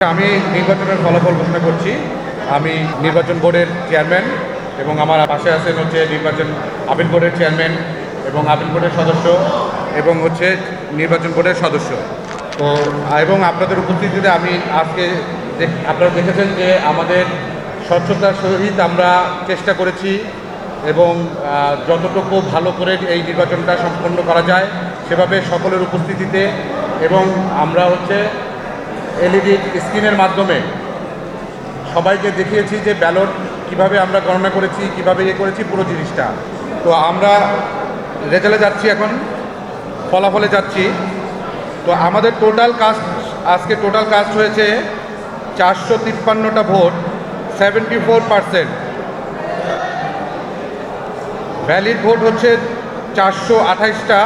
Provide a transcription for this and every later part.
আমি নির্বাচনের ফলাফল ঘোষণা করছি। আমি নির্বাচন বোর্ডের চেয়ারম্যান এবং আমার পাশে আছেন হচ্ছে নির্বাচন আপিল বোর্ডের চেয়ারম্যান এবং আপিল বোর্ডের সদস্য এবং হচ্ছে নির্বাচন বোর্ডের সদস্য। তো এবং আপনাদের উপস্থিতিতে আমি আজকে আপনারা দেখেছেন যে আমাদের স্বচ্ছতার সহিত আমরা চেষ্টা করেছি এবং যতটুকু ভালো করে এই নির্বাচনটা সম্পন্ন করা যায় সেভাবে সকলের উপস্থিতিতে এবং আমরা হচ্ছে এলইডি স্ক্রিনের মাধ্যমে সবাইকে দেখিয়েছি যে ব্যালট কিভাবে আমরা গণনা করেছি, কিভাবে করেছি পুরো জিনিসটা। তো আমরা রেজাল্টে যাচ্ছি, এখন ফলাফলে যাচ্ছি। তো আমাদের আজকে টোটাল কাস্ট হয়েছে 453টা ভোট, 74%। ভ্যালিড ভোট হচ্ছে 428টা,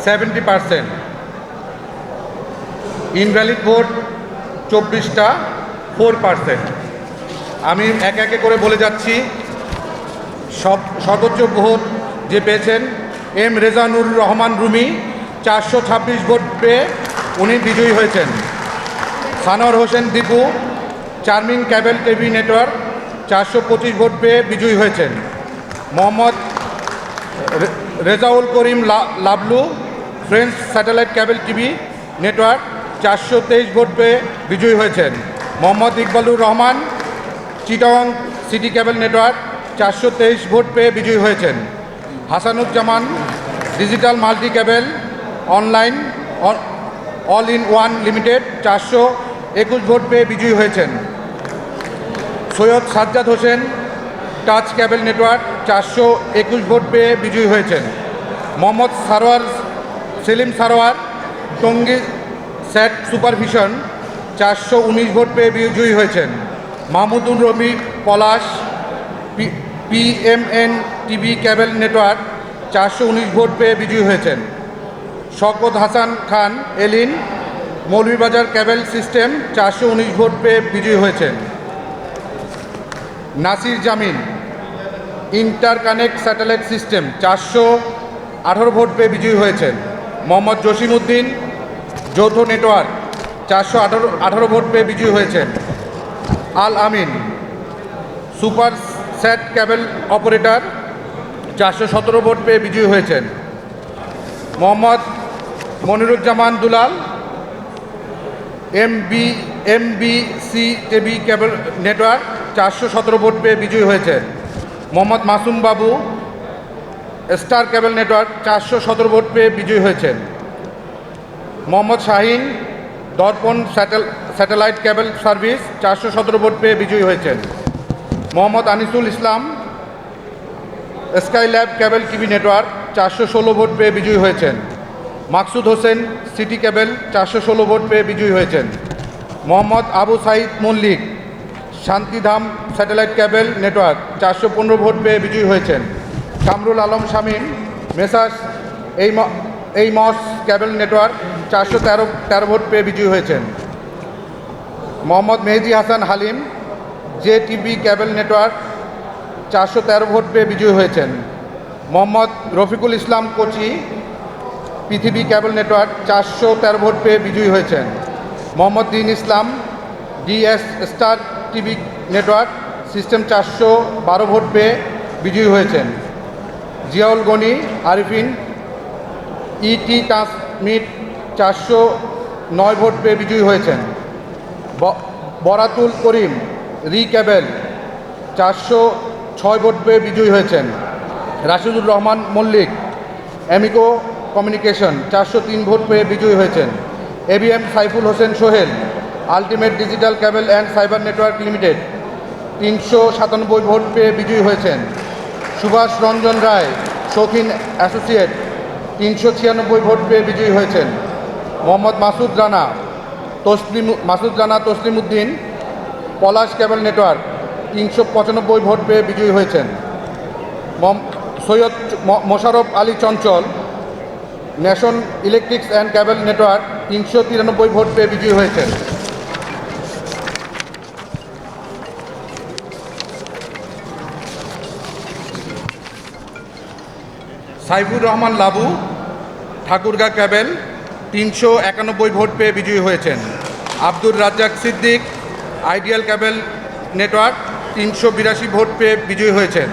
70%। Invalid vote 24টা, 4%। আমি একে একে করে বলে যাচ্ছি। সর্বোচ্চ ভোট যে পেয়েছেন এম রেজানুর রহমান রুমি, 426 ভোট পেয়ে উনি বিজয়ী হয়েছেন। Sanowar Hossain Dipu, charming cable TV network, 425 vote পেয়ে বিজয়ী হয়েছেন। Mohammad Rezaul Karim Lablu, French satellite cable TV network, 423 vote পেয়ে বিজয়ী হয়েছেন। Mohammad Iqbalur Rahman, Chittagong city cable network, 423 vote পেয়ে বিজয়ী হয়েছেন। Hasanuzzaman, digital multi cable online all in one limited, 421 vote পেয়ে বিজয়ী হয়েছেন। Syed Sajjad Hossain, touch cable network, 421 vote পেয়ে বিজয়ী হয়েছেন। মোহাম্মদ সেলিম সারোয়ার, টঙ্গী স্যাট সুপারভিশন, 419 ভোট পেয়ে বিজয়ী হয়েছেন। মাহমুদুর রবি পলাশ, PMN TV cable network, 419 vote পেয়ে বিজয়ী হয়েছেন। Shawkat Hasan Khan এলিন, Moulvibazar cable system, 419 vote পেয়ে বিজয়ী হয়েছেন। নাসির জামিন, ইন্টারকানেক্ট স্যাটেলাইট সিস্টেম, 418 ভোট পেয়ে বিজয়ী হয়েছেন। মোহাম্মদ জসিম উদ্দিন, যৌথ নেটওয়ার্ক, 418 ভোট পেয়ে বিজয়ী হয়েছেন। Al Amin, super sat cable operator, 417 vote পেয়ে বিজয়ী হয়েছেন। Mohammad Moniruzzaman Dulal, MBC TV cable network, 417 vote পেয়ে বিজয়ী হয়েছেন। মোহাম্মদ মাসুম বাবু, স্টার ক্যাবেল নেটওয়ার্ক, 417 ভোট পেয়ে বিজয়ী হয়েছেন। মোহাম্মদ শাহিন, দর্পণ স্যাটেলাইট ক্যাবেল সার্ভিস, 417 ভোট পেয়ে বিজয়ী হয়েছেন। Mohammad Anisul Islam, sky lab cable TV network, 416 vote পেয়ে বিজয়ী হয়েছেন। Maksud Hossain, city cable, 416 vote পেয়ে বিজয়ী হয়েছেন। Mohammad Abu Sayeed Mallik, Shantidham satellite cable network, 415 vote পেয়ে বিজয়ী হয়েছেন। Kamrul Alam Shamim, messrs Aims cable network, 413 vote পেয়ে বিজয়ী হয়েছেন। Mohammad Mehedi Hasan Halim, JTV cable network, 413 vote পেয়ে বিজয়ী হয়েছেন। মোহাম্মদ রফিকুল ইসলাম কোচি, পৃথিবী ক্যাবেল নেটওয়ার্ক, 413 ভোট পেয়ে বিজয়ী হয়েছেন। Mohammad Din Islam, DS star TV network system, 412 vote পেয়ে বিজয়ী হয়েছেন। Ziaul Gani Arifin, ET transmit, 409 vote পেয়ে বিজয়ী হয়েছেন। বরাতুল করিম, রি ক্যাবেল, 406 ভোট পেয়ে বিজয়ী হয়েছেন। রাশিদুর রহমান মল্লিক, অ্যামিকো কমিউনিকেশন, 403 ভোট পেয়ে বিজয়ী হয়েছেন। ABM Saiful Hossain Sohel, ultimate digital cable and cyber network limited, 397 vote পেয়ে বিজয়ী হয়েছেন। সুভাষ রঞ্জন রায়, শৌখিন অ্যাসোসিয়েট, 396 ভোট পেয়ে বিজয়ী হয়েছেন। Mohammad Masud Rana Taslim Uddin, Palash cable network, 395 vote পেয়ে বিজয়ী হয়েছেন। Syed Mosharraf Ali Chanchal, nation electrics and cable network, 393 vote পেয়ে বিজয়ী হয়েছেন। সাইফুর রহমান লাবু, ঠাকুরগাঁ ক্যাবেল, 391 ভোট পেয়ে বিজয়ী হয়েছেন। Abdur Razzak Siddique ideal cable network 382 vote পেয়ে বিজয়ী হয়েছেন।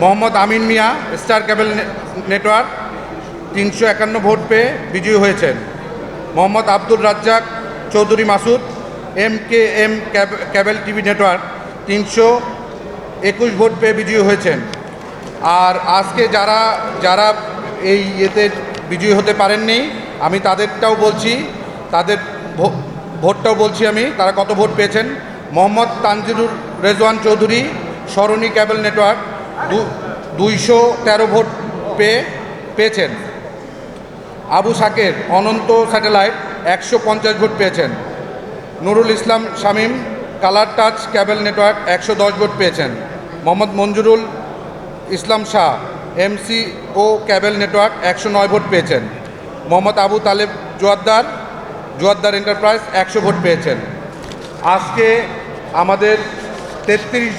Mohammad Amin Mia star cable network 351 vote পেয়ে বিজয়ী হয়েছেন। Mohammad Abdur Razzak Chowdhury Masud MKM cable TV network 321 vote পেয়ে বিজয়ী হয়েছেন। আর আজকে যারা যারা এই ইয়েতে বিজয়ী হতে পারেননি আমি তাদেরটাও বলছি, তাদের ভোটটাও বলছি আমি, তারা কত ভোট পেয়েছেন। Mohammad Tanjirur Rezwan Chowdhury Sarani cable network 213 vote পেয়েছেন। আবু সাকের অনন্ত স্যাটেলাইট 150 ভোট পেয়েছেন। Nurul Islam Shamim colour touch cable network 110 vote পেয়েছেন। Mohammad Manjurul Islam Shah MCO cable network 109 vote পেয়েছেন। মোহাম্মদ আবু তালেব জোয়াদ্দার এন্টারপ্রাইজ 100 ভোট পেয়েছেন। আজকে আমাদের 38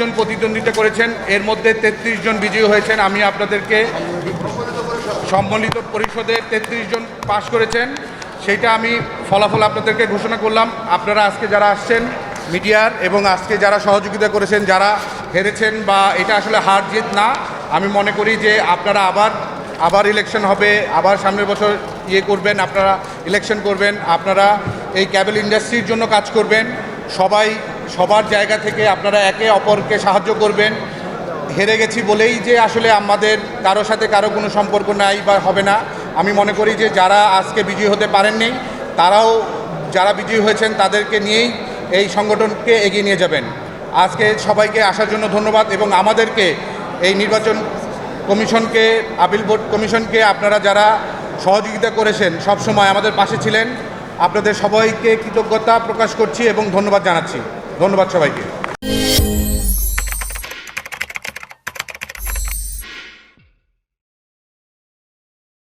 জন প্রতিদ্বন্দ্বিতা করেছেন, এর মধ্যে 33 জন বিজয়ী হয়েছেন। আমি আপনাদেরকে সম্মিলিত পরিষদে 33 জন পাশ করেছেন, সেইটা আমি ফলাফল আপনাদেরকে ঘোষণা করলাম। আপনারা আজকে যারা আসছেন মিডিয়ার এবং আজকে যারা সহযোগিতা করেছেন, যারা হেরেছেন বা এটা আসলে হার জিত না, আমি মনে করি যে আপনারা আবার ইলেকশন হবে, আবার সামনের বছর করবেন, আপনারা ইলেকশন করবেন, আপনারা এই ক্যাবেল ইন্ডাস্ট্রির জন্য কাজ করবেন, সবার জায়গা থেকে আপনারা একে অপরকে সাহায্য করবেন। হেরে গেছি বলেই যে আসলে আমাদের কারো সাথে কারো কোনো সম্পর্ক নাই বা হবে না, আমি মনে করি যে যারা আজকে বিজয়ী হতে পারেননি তারাও যারা বিজয়ী হয়েছেন তাদেরকে নিয়েই এই সংগঠনকে এগিয়ে নিয়ে যাবেন। আজকে সবাইকে আসার জন্য ধন্যবাদ এবং আমাদেরকে এই নির্বাচন কমিশনকে, আপিল বোর্ড কমিশনকে আপনারা যারা সহযোগিতা করেছেন, সব সময় আমাদের পাশে ছিলেন, আপনাদের সবাইকে কৃতজ্ঞতা প্রকাশ করছি এবং ধন্যবাদ জানাচ্ছি। ধন্যবাদ সবাইকে।